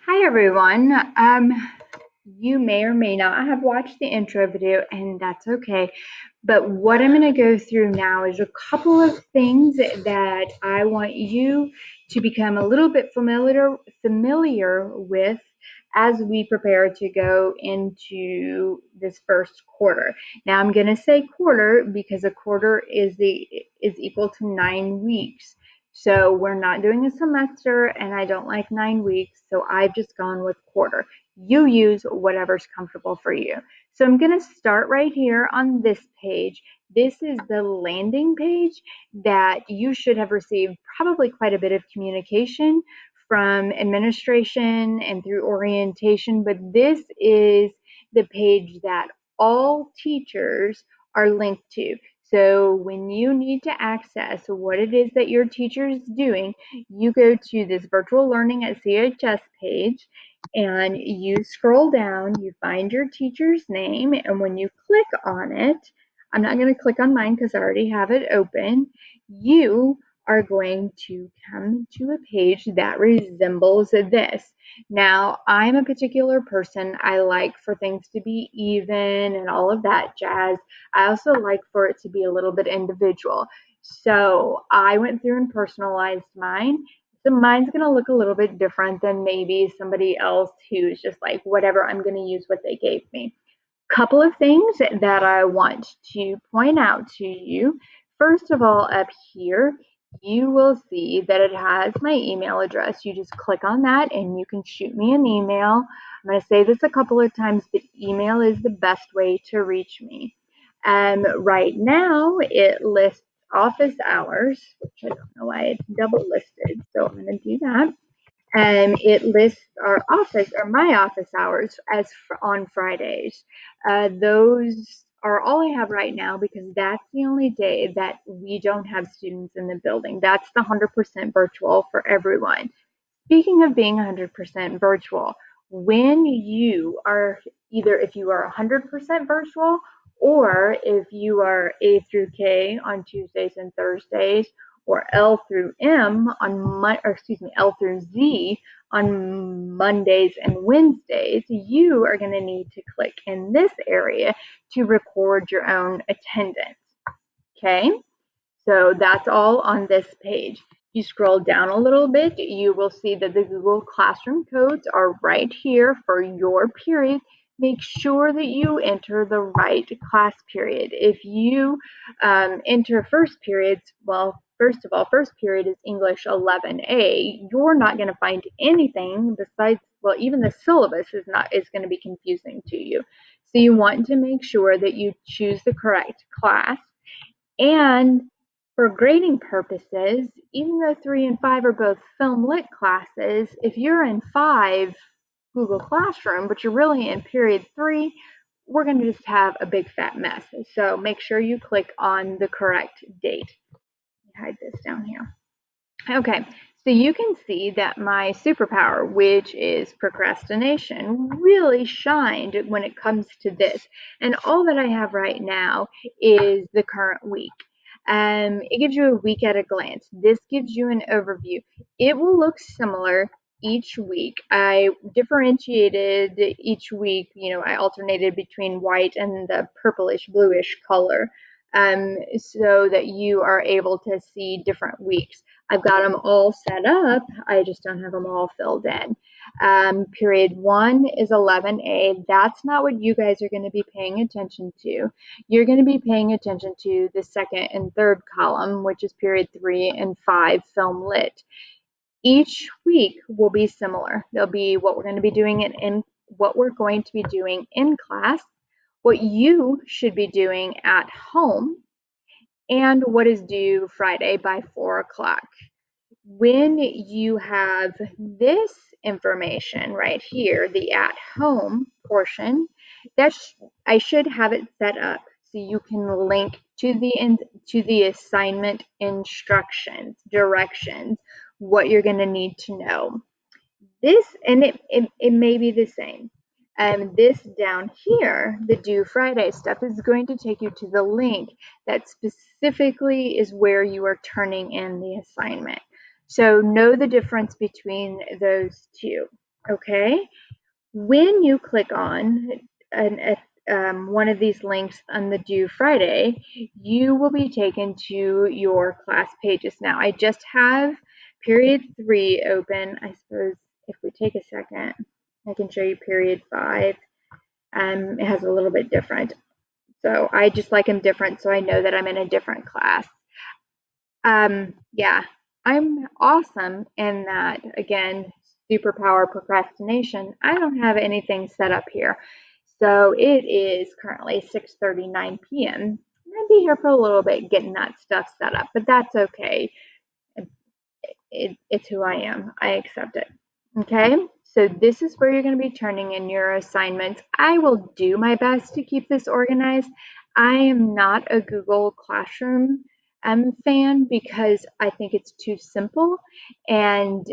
Hi everyone. You may or may not have watched the intro video, and that's okay. But what I'm going to go through now is a couple of things that I want you to become a little bit familiar with as we prepare to go into this first quarter. Now I'm going to say quarter because a quarter is equal to 9 weeks. So we're not doing a semester, and I don't like 9 weeks, so I've just gone with quarter. You use whatever's comfortable for you. So I'm going to start right here on this page. This is the landing page that you should have received probably quite a bit of communication from administration and through orientation, but this is the page that all teachers are linked to. So when you need to access what it is that your teacher is doing, you go to this virtual learning at CHS page and you scroll down, you find your teacher's name, and when you click on it, I'm not going to click on mine because I already have it open, you are going to come to a page that resembles this. Now, I'm a particular person. I like for things to be even and all of that jazz. I also like for it to be a little bit individual. So I went through and personalized mine. So mine's going to look a little bit different than maybe somebody else who's just like, whatever, I'm going to use what they gave me. Couple of things that I want to point out to you. First of all, up here, you will see that it has my email address. You just click on that and you can shoot me an email. I'm going to say this a couple of times, but email is the best way to reach me. Right now, it lists office hours, which I don't know why it's double listed, so I'm going to do that. It lists our office or my office hours as on Fridays. Those are all I have right now because that's the only day that we don't have students in the building. That's the 100% virtual for everyone. Speaking of being 100% virtual, when you are either if you are 100% virtual or if you are A through K on Tuesdays and Thursdays or L through M L through Z on Mondays and Wednesdays, you are going to need to click in this area to record your own attendance. Okay? So that's all on this page. You scroll down a little bit, you will see that the Google Classroom codes are right here for your period. Make sure that you enter the right class period. If you enter first periods, well, first of all, first period is English 11A. You're not going to find anything besides, well, even the syllabus is going to be confusing to you. So you want to make sure that you choose the correct class. And for grading purposes, even though 3 and 5 are both film lit classes, if you're in 5 Google Classroom, but you're really in period 3, we're going to just have a big fat mess. So make sure you click on the correct date. Hide this down here. Okay, so you can see that my superpower, which is procrastination, really shined when it comes to this. And all that I have right now is the current week. It gives you a week at a glance. This gives you an overview. It will look similar each week. I differentiated each week, I alternated between white and the purplish bluish color so that you are able to see different weeks. I've got them all set up. I just don't have them all filled in. Period 1 is 11A. That's not what you guys are going to be paying attention to. You're going to be paying attention to the second and third column, which is period 3 and 5 film lit. Each week will be similar. There'll be what we're going to be doing in class, what you should be doing at home, and what is due Friday by 4 o'clock. When you have this information right here, the at home portion, I should have it set up so you can link to the assignment instructions, directions, what you're going to need to know. This, and it may be the same. This down here, the due Friday stuff, is going to take you to the link that specifically is where you are turning in the assignment. So know the difference between those two. Okay. When you click on one of these links on the due Friday, you will be taken to your class pages. Now, I just have period 3 open. I suppose if we take a second, I can show you period 5. It has a little bit different. So I just like them different so I know that I'm in a different class. Yeah, I'm awesome in that, again, superpower procrastination. I don't have anything set up here. So it is currently 6:39 p.m. I'll be here for a little bit getting that stuff set up, but that's okay. It's who I am. I accept it. Okay, so this is where you're going to be turning in your assignments. I will do my best to keep this organized. I am not a Google Classroom fan because I think it's too simple. And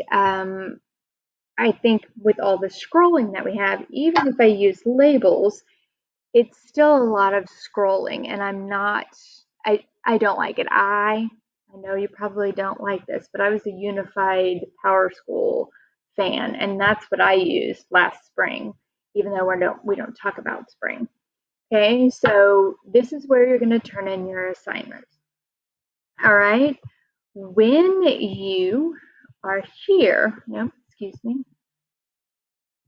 I think with all the scrolling that we have, even if I use labels, it's still a lot of scrolling, and I don't like it. I know you probably don't like this, but I was a unified power school fan, and that's what I used last spring, even though we don't talk about spring. Okay, so this is where you're going to turn in your assignments. All right, when you are here, no, excuse me.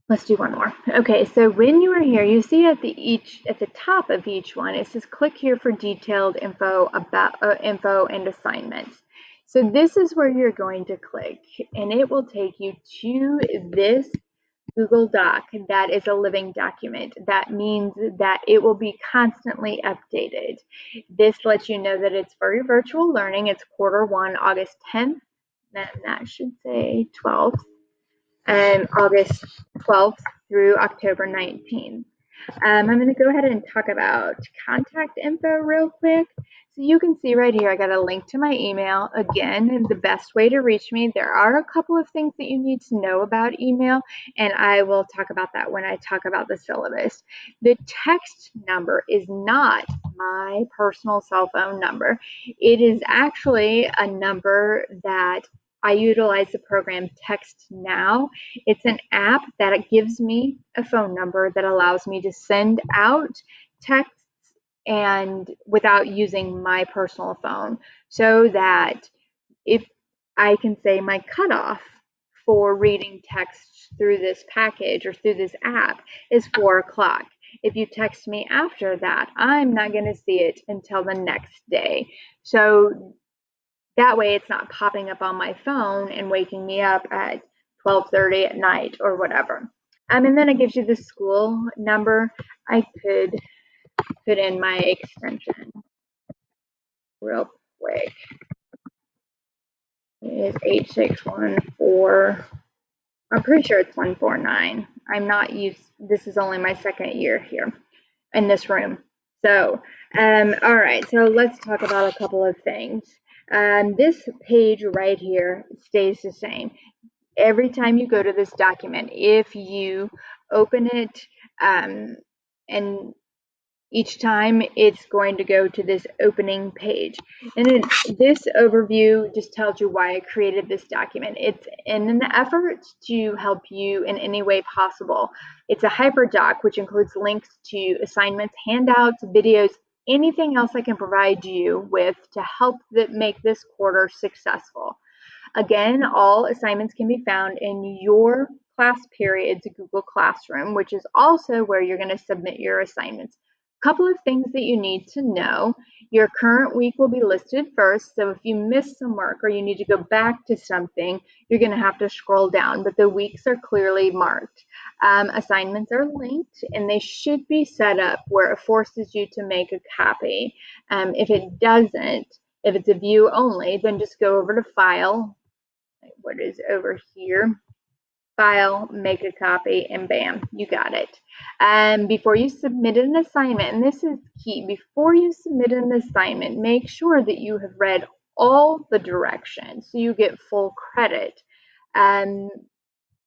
Let's do one more. Okay, so when you are here, you see at the top of each one, it says click here for detailed info about info and assignments. So this is where you're going to click, and it will take you to this Google Doc that is a living document. That means that it will be constantly updated. This lets you know that it's for your virtual learning. It's Q1, August 10th, and that should say 12th. August 12th through October 19th. I'm going to go ahead and talk about contact info real quick. So you can see right here, I got a link to my email. Again, the best way to reach me. There are a couple of things that you need to know about email, and I will talk about that when I talk about the syllabus. The text number is not my personal cell phone number. It is actually a number that I utilize the program Text Now. It's an app that gives me a phone number that allows me to send out texts and without using my personal phone, so that if I can say my cutoff for reading texts through this package or through this app is 4 o'clock. If you text me after that, I'm not going to see it until the next day. So that way it's not popping up on my phone and waking me up at 12:30 at night or whatever. And then it gives you the school number. I could put in my extension real quick. It is 8614. I'm pretty sure it's 149. I'm not used, this is only my second year here in this room. So, all right, so let's talk about a couple of things. This page right here stays the same. Every time you go to this document, if you open it, and each time it's going to go to this opening page. And then this overview just tells you why I created this document. It's in an effort to help you in any way possible. It's a hyperdoc, which includes links to assignments, handouts, videos, anything else I can provide you with to help make this quarter successful. Again, all assignments can be found in your class period's Google Classroom, which is also where you're going to submit your assignments. A couple of things that you need to know. Your current week will be listed first, so if you miss some work or you need to go back to something, you're going to have to scroll down, but the weeks are clearly marked. Assignments are linked, and they should be set up where it forces you to make a copy. If it doesn't, if it's a view only, then just go over to File, what is over here, File, make a copy, and bam, you got it. Before you submit an assignment, and this is key, before you submit an assignment, make sure that you have read all the directions so you get full credit. And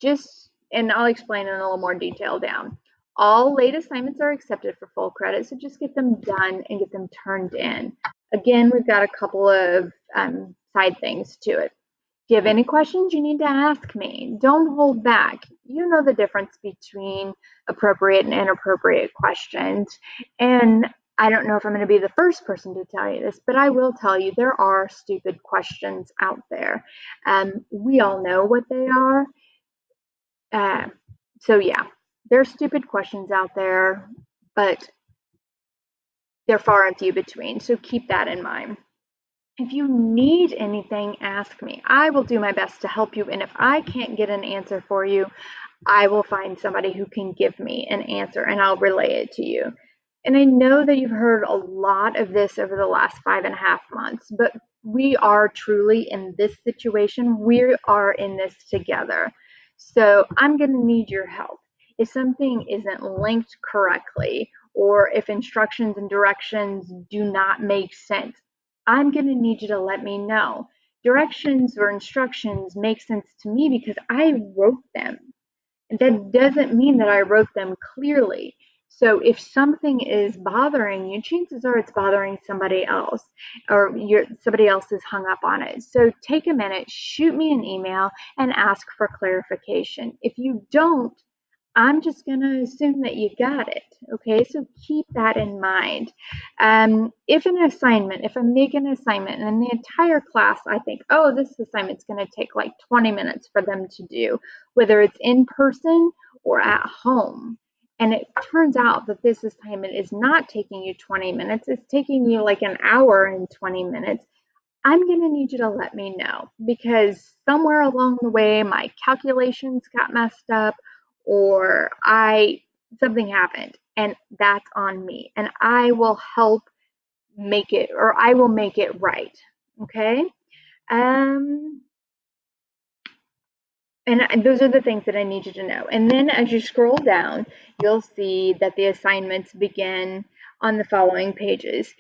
I'll explain in a little more detail down. All late assignments are accepted for full credit, so just get them done and get them turned in. Again, we've got a couple of side things to it. you have any questions, you need to ask me. Don't hold back. You know the difference between appropriate and inappropriate questions. And I don't know if I'm going to be the first person to tell you this, but I will tell you there are stupid questions out there. We all know what they are. Uh, so, yeah, there's stupid questions out there, but they're far and few between. So keep that in mind. If you need anything, ask me. I will do my best to help you. And if I can't get an answer for you, I will find somebody who can give me an answer and I'll relay it to you. And I know that you've heard a lot of this over the last 5.5 months, but we are truly in this situation. We are in this together. So I'm going to need your help. If something isn't linked correctly, or if instructions and directions do not make sense, I'm going to need you to let me know. Directions or instructions make sense to me because I wrote them. That doesn't mean that I wrote them clearly. So if something is bothering you, chances are it's bothering somebody else, or somebody else is hung up on it. So take a minute, shoot me an email, and ask for clarification. If you don't, I'm just going to assume that you got it. Okay, so keep that in mind. If I make an assignment and the entire class, I think, oh, this assignment's going to take like 20 minutes for them to do, whether it's in person or at home. And it turns out that this assignment is not taking you 20 minutes, it's taking you like an hour and 20 minutes. I'm going to need you to let me know because somewhere along the way my calculations got messed up or something happened and that's on me and I will help make it or I will make it right. Okay? Um and those are the things that I need you to know. And then as you scroll down, you'll see that the assignments begin on the following pages.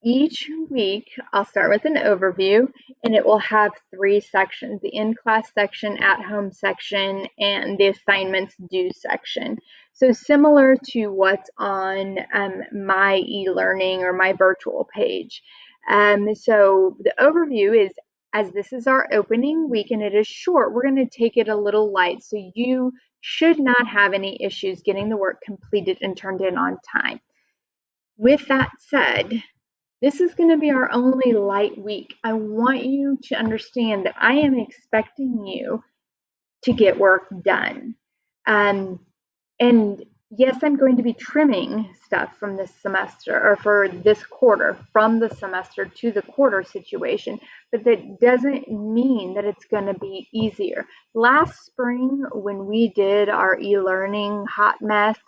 Each week, I'll start with an overview, and it will have 3 sections, the in-class section, at-home section, and the assignments due section. So similar to what's on my e-learning or my virtual page. So the overview is, as this is our opening week and it is short, we're going to take it a little light. So you should not have any issues getting the work completed and turned in on time. With that said, this is going to be our only light week. I want you to understand that I am expecting you to get work done. And yes, I'm going to be trimming stuff from this semester or for this quarter from the semester to the quarter situation, but that doesn't mean that it's going to be easier. Last spring, when we did our e-learning hot mess,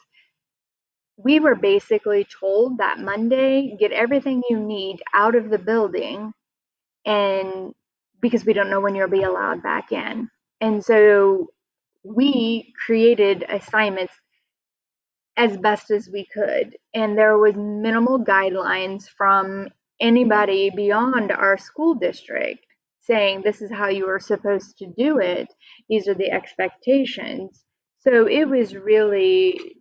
we were basically told that Monday, get everything you need out of the building, and because we don't know when you'll be allowed back in. And so we created assignments as best as we could. And there was minimal guidelines from anybody beyond our school district saying this is how you are supposed to do it. These are the expectations. So it was really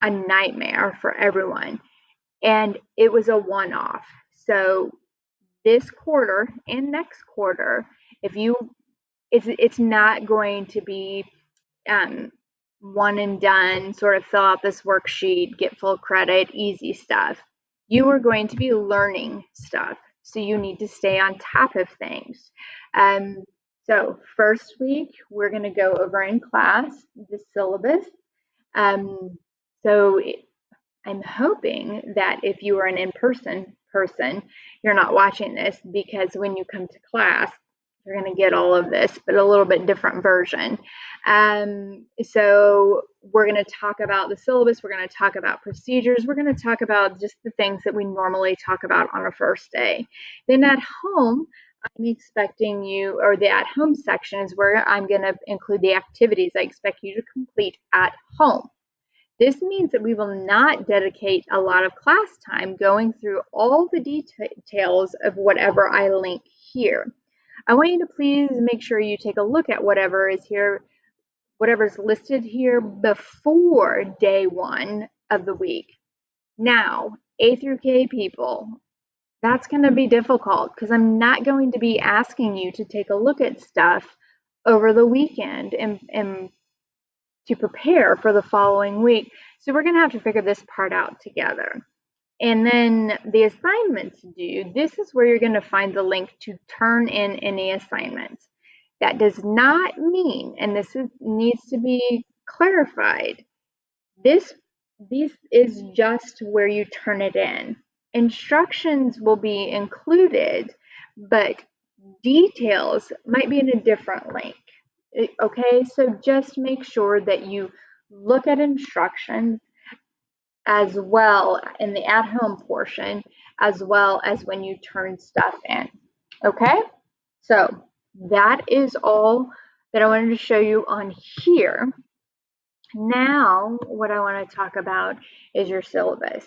a nightmare for everyone. And it was a one-off. So this quarter and next quarter, if you it's not going to be um, one and done, sort of fill out this worksheet, get full credit, easy stuff. You are going to be learning stuff. So you need to stay on top of things. So first week, we're going to go over in class the syllabus. Um, so I'm hoping that if you are an in-person person, you're not watching this because when you come to class, you're going to get all of this, but a little bit different version. So we're going to talk about the syllabus. We're going to talk about procedures. We're going to talk about just the things that we normally talk about on a first day. Then at home, I'm expecting you, or the at-home section is where I'm going to include the activities I expect you to complete at home. This means that we will not dedicate a lot of class time going through all the details of whatever I link here. I want you to please make sure you take a look at whatever is here, whatever's listed here before day 1 of the week. Now, A through K people, That's going to be difficult because I'm not going to be asking you to take a look at stuff over the weekend and to prepare for the following week. So we're going to have to figure this part out together. And then the assignments due, this is where you're going to find the link to turn in any assignments. That does not mean, and needs to be clarified, this is just where you turn it in. Instructions will be included, but details might be in a different link. Okay, so just make sure that you look at instructions as well in the at-home portion, as well as when you turn stuff in. Okay, so that is all that I wanted to show you on here. Now, what I want to talk about is your syllabus.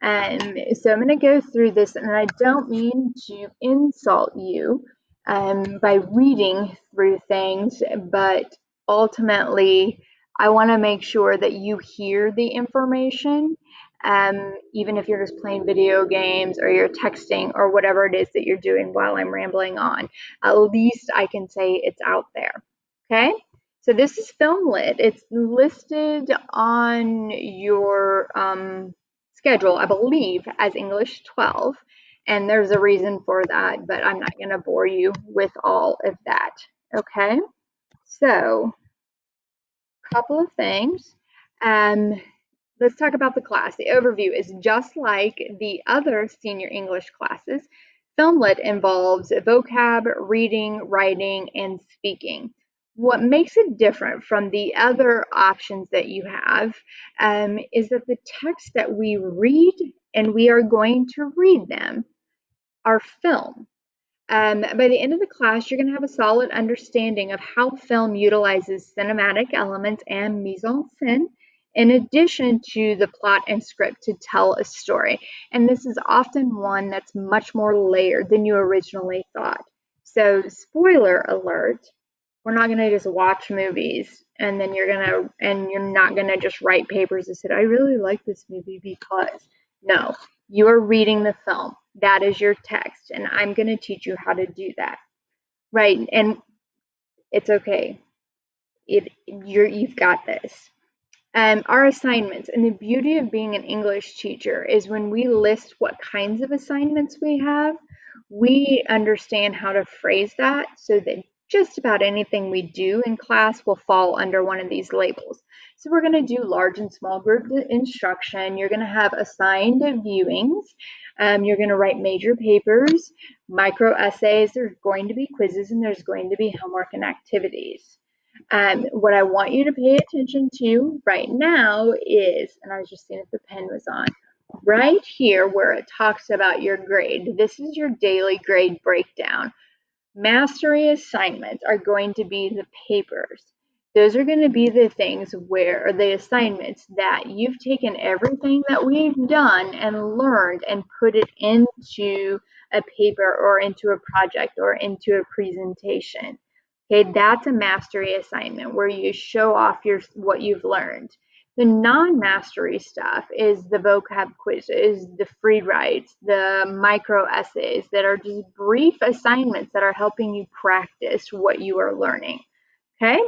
So I'm going to go through this, and I don't mean to insult you by reading through things, but ultimately, I want to make sure that you hear the information, even if you're just playing video games or you're texting or whatever it is that you're doing while I'm rambling on. At least I can say it's out there. Okay? So this is film lit. It's listed on your schedule, I believe, as English 12. And there's a reason for that, but I'm not going to bore you with all of that. Okay. So a couple of things. Let's talk about the class. The overview is just like the other senior English classes. Film Lit involves vocab, reading, writing, and speaking. What makes it different from the other options that you have is that the text that we read, and we are going to read them, are film. By the end of the class, you're going to have a solid understanding of how film utilizes cinematic elements and mise en scène in addition to the plot and script to tell a story. And this is often one that's much more layered than you originally thought. So, spoiler alert, we're not going to just watch movies and then you're not going to just write papers that said, I really like this movie because. No, you are reading the film. That is your text, and I'm going to teach you how to do that. Right? And it's okay. You've got this. Our assignments, and the beauty of being an English teacher is when we list what kinds of assignments we have, we understand how to phrase that so that just about anything we do in class will fall under one of these labels. So we're going to do large and small group instruction. You're going to have assigned viewings. You're going to write major papers, micro essays. There's going to be quizzes, and there's going to be homework and activities. What I want you to pay attention to right now is, and I was just seeing if the pen was on, right here where it talks about your grade. This is your daily grade breakdown. Mastery assignments are going to be the papers. Those are going to be the things where, or the assignments that you've taken everything that we've done and learned and put it into a paper or into a project or into a presentation. Okay, that's a mastery assignment where you show off what you've learned. The non-mastery stuff is the vocab quizzes, the free writes, the micro essays that are just brief assignments that are helping you practice what you are learning. Okay,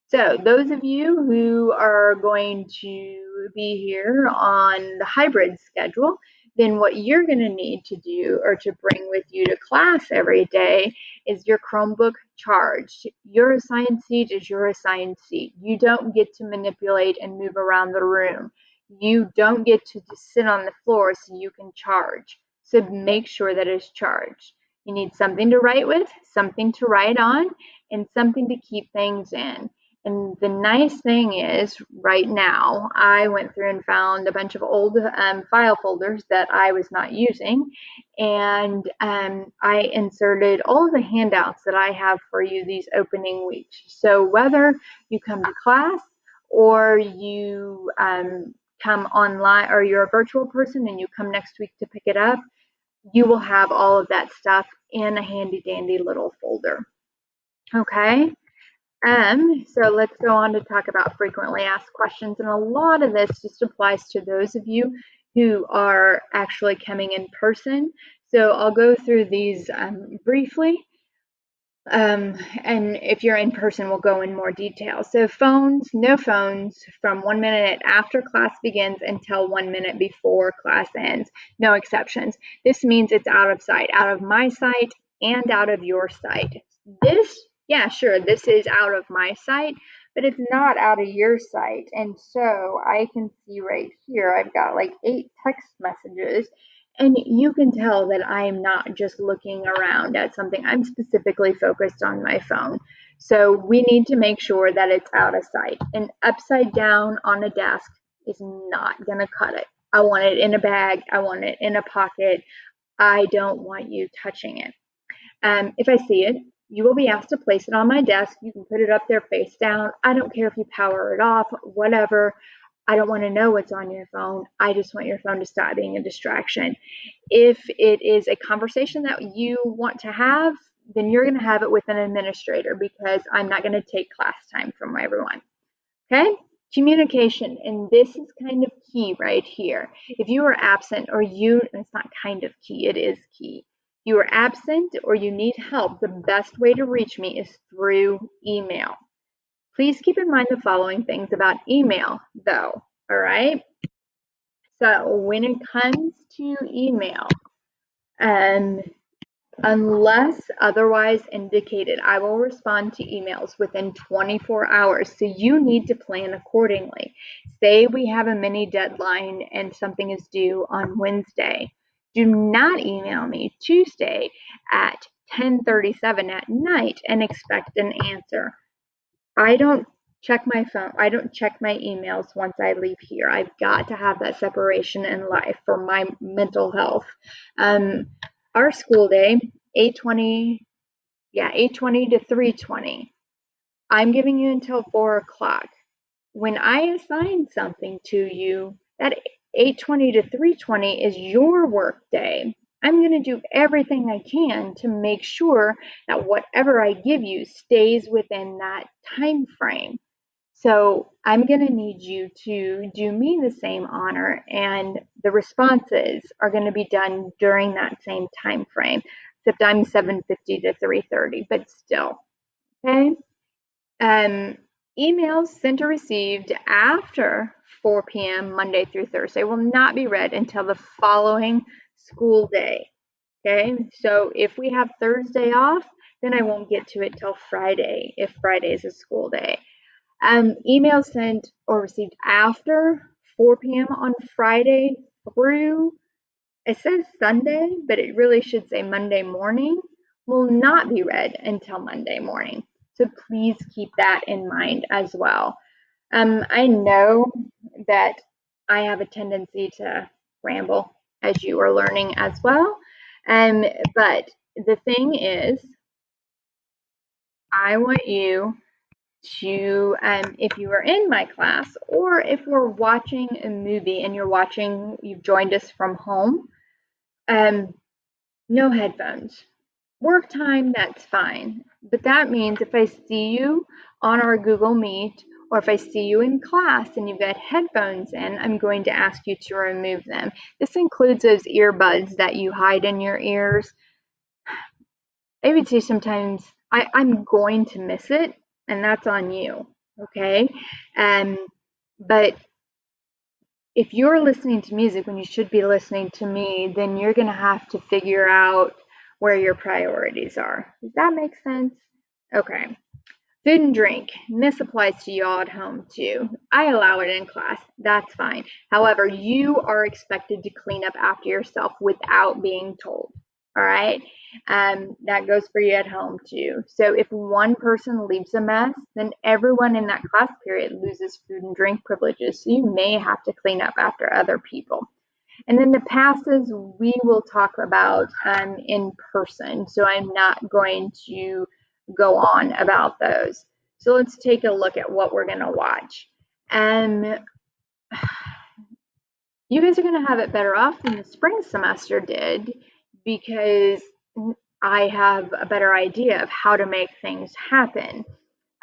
so those of you who are going to be here on the hybrid schedule, then what you're going to need to do or to bring with you to class every day is your Chromebook charged. Your assigned seat is your assigned seat. You don't get to manipulate and move around the room. You don't get to just sit on the floor so you can charge. So make sure that it's charged. You need something to write with, something to write on, and something to keep things in. And the nice thing is, right now, I went through and found a bunch of old file folders that I was not using, and I inserted all of the handouts that I have for you these opening weeks. So whether you come to class or you come online, or you're a virtual person and you come next week to pick it up, you will have all of that stuff in a handy dandy little folder. Okay. So let's go on to talk about frequently asked questions. And a lot of this just applies to those of you who are actually coming in person. So I'll go through these briefly. And if you're in person, we'll go in more detail. So phones, no phones from 1 minute after class begins until 1 minute before class ends. No exceptions. This means it's out of sight, out of my sight and out of your sight. This, yeah, sure, this is out of my sight, but it's not out of your sight. And so I can see right here, I've got like 8 text messages. And you can tell that I am not just looking around at something. I'm specifically focused on my phone. So we need to make sure that it's out of sight. And upside down on a desk is not going to cut it. I want it in a bag. I want it in a pocket. I don't want you touching it. If I see it, you will be asked to place it on my desk. You can put it up there face down. I don't care if you power it off, whatever. I don't want to know what's on your phone. I just want your phone to stop being a distraction. If it is a conversation that you want to have, then you're going to have it with an administrator because I'm not going to take class time from everyone. Okay? Communication, and this is kind of key right here. If you are absent or it's not kind of key, it is key. You are absent or you need help, the best way to reach me is through email. Please keep in mind the following things about email, though, all right? So when it comes to email, unless otherwise indicated, I will respond to emails within 24 hours. So you need to plan accordingly. Say we have a mini deadline and something is due on Wednesday. Do not email me Tuesday at 10:37 at night and expect an answer. I don't check my phone. I don't check my emails once I leave here. I've got to have that separation in life for my mental health. Our school day, 8:20, yeah, 8:20 to 3:20. I'm giving you until 4 o'clock. When I assign something to you, that 8:20 to 3:20 is your work day. I'm going to do everything I can to make sure that whatever I give you stays within that time frame. So I'm going to need you to do me the same honor, and the responses are going to be done during that same time frame, except I'm 7:50 to 3:30, but still, okay? Emails sent or received after 4 p.m. Monday through Thursday will not be read until the following school day, okay? So if we have Thursday off, then I won't get to it till Friday, if Friday is a school day. Emails sent or received after 4 p.m. on Friday through, it says Sunday, but it really should say Monday morning, will not be read until Monday morning. So please keep that in mind as well. I know that I have a tendency to ramble as you are learning as well. But the thing is, I want you to, if you are in my class or if we're watching a movie and you've joined us from home, no headphones. Work time, that's fine. But that means if I see you on our Google Meet or if I see you in class and you've got headphones in, I'm going to ask you to remove them. This includes those earbuds that you hide in your ears. I would say sometimes I'm going to miss it, and that's on you, okay? But if you're listening to music when you should be listening to me, then you're going to have to figure out where your priorities are. Does that make sense? Okay. Food and drink, and this applies to y'all at home too. I allow it in class, that's fine. However, you are expected to clean up after yourself without being told, all right? That goes for you at home too. So if one person leaves a mess, then everyone in that class period loses food and drink privileges. So you may have to clean up after other people. And then the passes we will talk about in person. So I'm not going to go on about those. So let's take a look at what we're going to watch. You guys are going to have it better off than the spring semester did because I have a better idea of how to make things happen.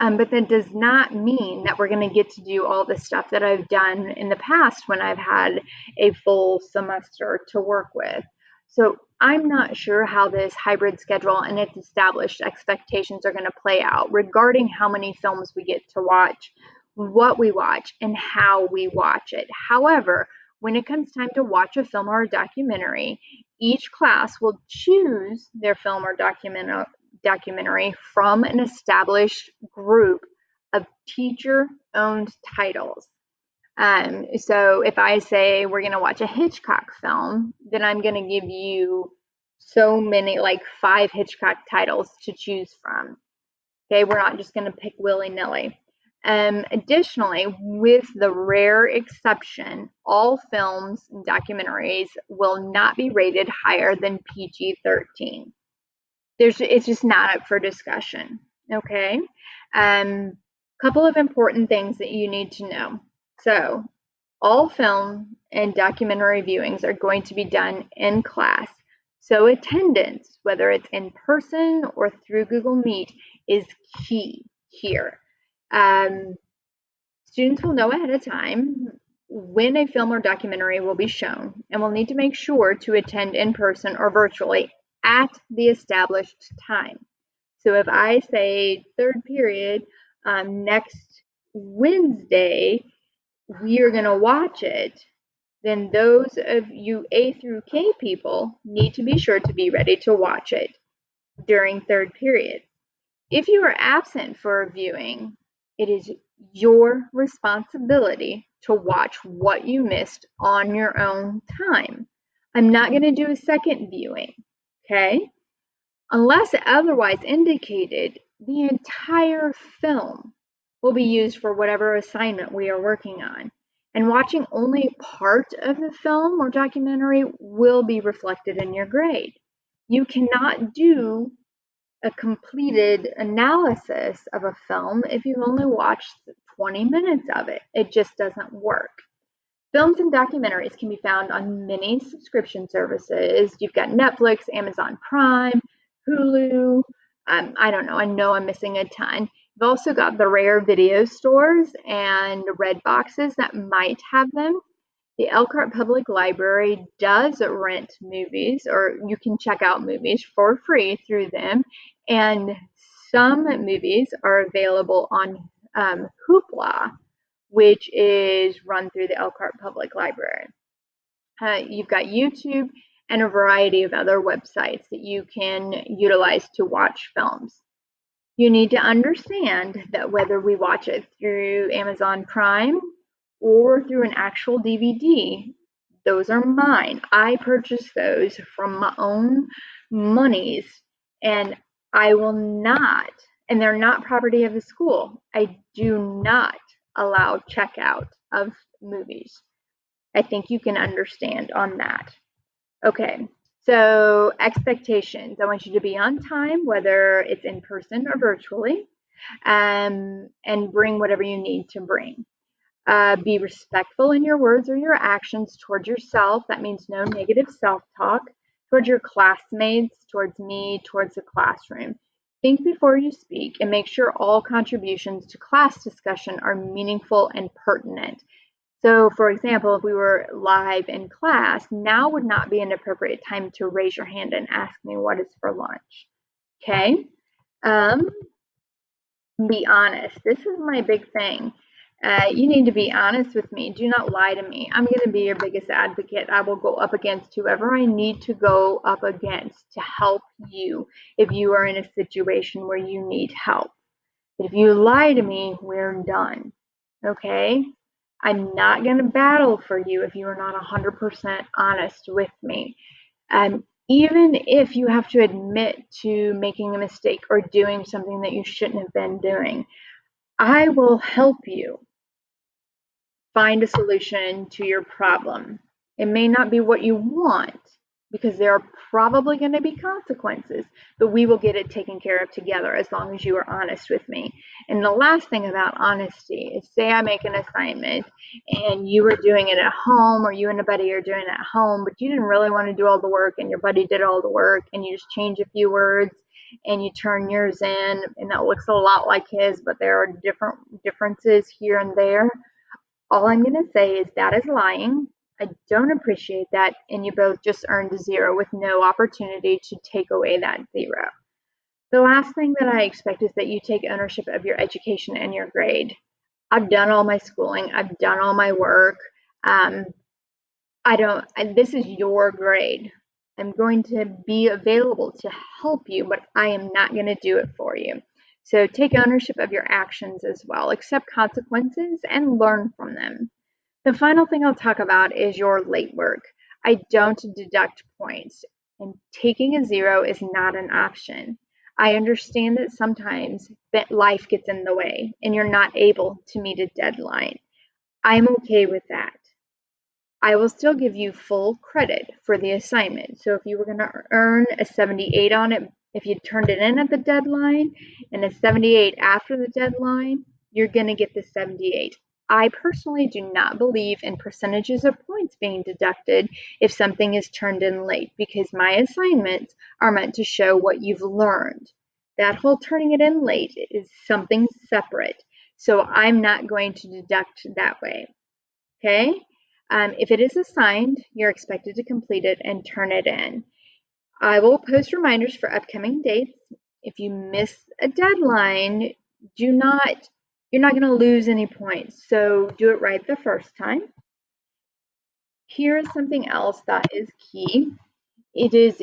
But that does not mean that we're going to get to do all the stuff that I've done in the past when I've had a full semester to work with. So I'm not sure how this hybrid schedule and its established expectations are going to play out regarding how many films we get to watch, what we watch, and how we watch it. However, when it comes time to watch a film or a documentary, each class will choose their film or documentary from an established group of teacher-owned titles. So if I say we're going to watch a Hitchcock film, then I'm going to give you so many, like 5 Hitchcock titles to choose from. Okay, we're not just going to pick willy-nilly. Additionally, with the rare exception, all films and documentaries will not be rated higher than PG-13. It's just not up for discussion. Okay, couple of important things that you need to know. So all film and documentary viewings are going to be done in class. So attendance, whether it's in person or through Google Meet, is key here. Students will know ahead of time when a film or documentary will be shown and will need to make sure to attend in person or virtually at the established time. So if I say third period next Wednesday, we are going to watch it, then those of you A through K people need to be sure to be ready to watch it during third period. If you are absent for a viewing, it is your responsibility to watch what you missed on your own time. I'm not going to do a second viewing, okay? Unless otherwise indicated, the entire film will be used for whatever assignment we are working on. And watching only part of the film or documentary will be reflected in your grade. You cannot do a completed analysis of a film if you've only watched 20 minutes of it. It just doesn't work. Films and documentaries can be found on many subscription services. You've got Netflix, Amazon Prime, Hulu. I don't know. I know I'm missing a ton. You've also got the rare video stores and red boxes that might have them. The Elkhart Public Library does rent movies, or you can check out movies for free through them. And some movies are available on Hoopla, which is run through the Elkhart Public Library. You've got YouTube and a variety of other websites that you can utilize to watch films. You need to understand that whether we watch it through Amazon Prime or through an actual DVD, those are mine. I purchased those from my own monies, and I will not, and they're not property of the school. I do not allow checkout of movies. I think you can understand on that. Okay, so expectations. I want you to be on time, whether it's in person or virtually, and bring whatever you need to bring. Be respectful in your words or your actions towards yourself. That means no negative self-talk, towards your classmates, towards me, towards the classroom. Think before you speak and make sure all contributions to class discussion are meaningful and pertinent. So, for example, if we were live in class, now would not be an appropriate time to raise your hand and ask me what is for lunch. Okay? Be honest. This is my big thing. You need to be honest with me. Do not lie to me. I'm going to be your biggest advocate. I will go up against whoever I need to go up against to help you if you are in a situation where you need help. But if you lie to me, we're done. Okay? I'm not going to battle for you if you are not 100% honest with me. Even if you have to admit to making a mistake or doing something that you shouldn't have been doing, I will help you find a solution to your problem. It may not be what you want because there are probably going to be consequences, but we will get it taken care of together as long as you are honest with me. And the last thing about honesty is, say I make an assignment and you were doing it at home, or you and a buddy are doing it at home, but you didn't really want to do all the work and your buddy did all the work, and you just change a few words and you turn yours in and that looks a lot like his, but there are differences here and there. All I'm going to say is that is lying. I don't appreciate that, and you both just earned a 0 with no opportunity to take away that 0. The last thing that I expect is that you take ownership of your education and your grade. I've done all my schooling, I've done all my work. Um, this is your grade. I'm going to be available to help you, but I am not going to do it for you. So take ownership of your actions as well, accept consequences, and learn from them. The final thing I'll talk about is your late work. I don't deduct points, and taking a 0 is not an option. I understand that sometimes that life gets in the way and you're not able to meet a deadline. I'm okay with that. I will still give you full credit for the assignment. So if you were going to earn a 78 on it, if you turned it in at the deadline and a 78 after the deadline, you're going to get the 78. I personally do not believe in percentages of points being deducted if something is turned in late, because my assignments are meant to show what you've learned. That whole turning it in late is something separate. So I'm not going to deduct that way. Okay? If it is assigned, you're expected to complete it and turn it in. I will post reminders for upcoming dates. If you miss a deadline, you're not going to lose any points. So do it right the first time. Here is something else that is key. It is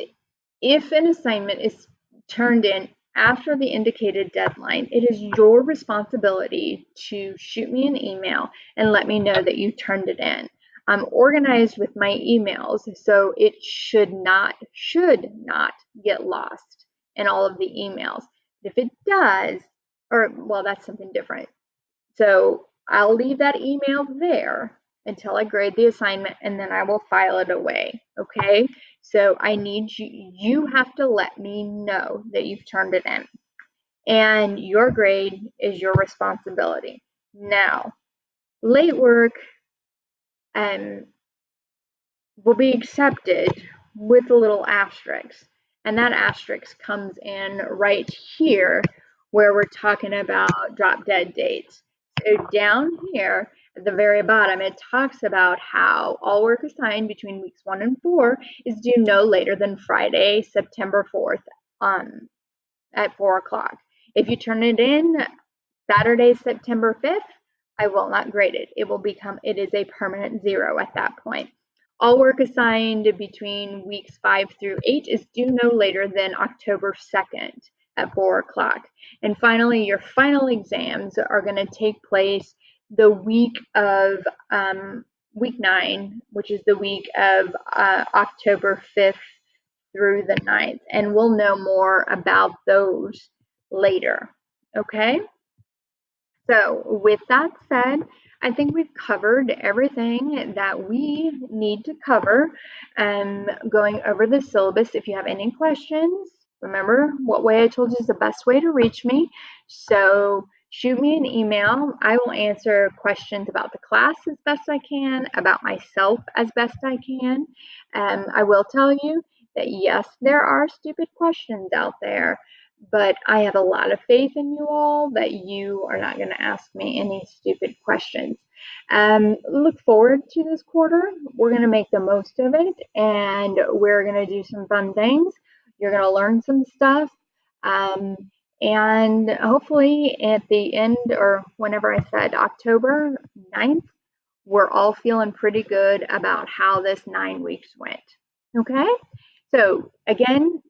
if an assignment is turned in after the indicated deadline, it is your responsibility to shoot me an email and let me know that you turned it in. I'm organized with my emails, so it should not get lost in all of the emails. If it does, well, that's something different. So I'll leave that email there until I grade the assignment, and then I will file it away. Okay? So I need you have to let me know that you've turned it in. And your grade is your responsibility. Now, late work will be accepted with a little asterisk. And that asterisk comes in right here where we're talking about drop dead dates. So down here at the very bottom, it talks about how all work assigned between weeks 1 and 4 is due no later than Friday, September 4th at 4 o'clock. If you turn it in Saturday, September 5th, I will not grade it. It is a permanent 0 at that point. All work assigned between weeks 5 through 8 is due no later than October 2nd at 4 o'clock. And finally, your final exams are going to take place the week of week 9, which is the week of October 5th through the 9th. And we'll know more about those later. Okay? So with that said, I think we've covered everything that we need to cover. Going over the syllabus, if you have any questions, remember what way I told you is the best way to reach me. So shoot me an email. I will answer questions about the class as best I can, about myself as best I can. I will tell you that yes, there are stupid questions out there, but I have a lot of faith in you all that you are not going to ask me any stupid questions. Look forward to this quarter. We're going to make the most of it, and we're going to do some fun things. You're going to learn some stuff. And hopefully at the end, or whenever I said October 9th, we're all feeling pretty good about how this 9 weeks went. Okay? So again,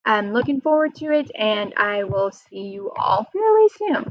I'm looking forward to it, and I will see you all fairly soon.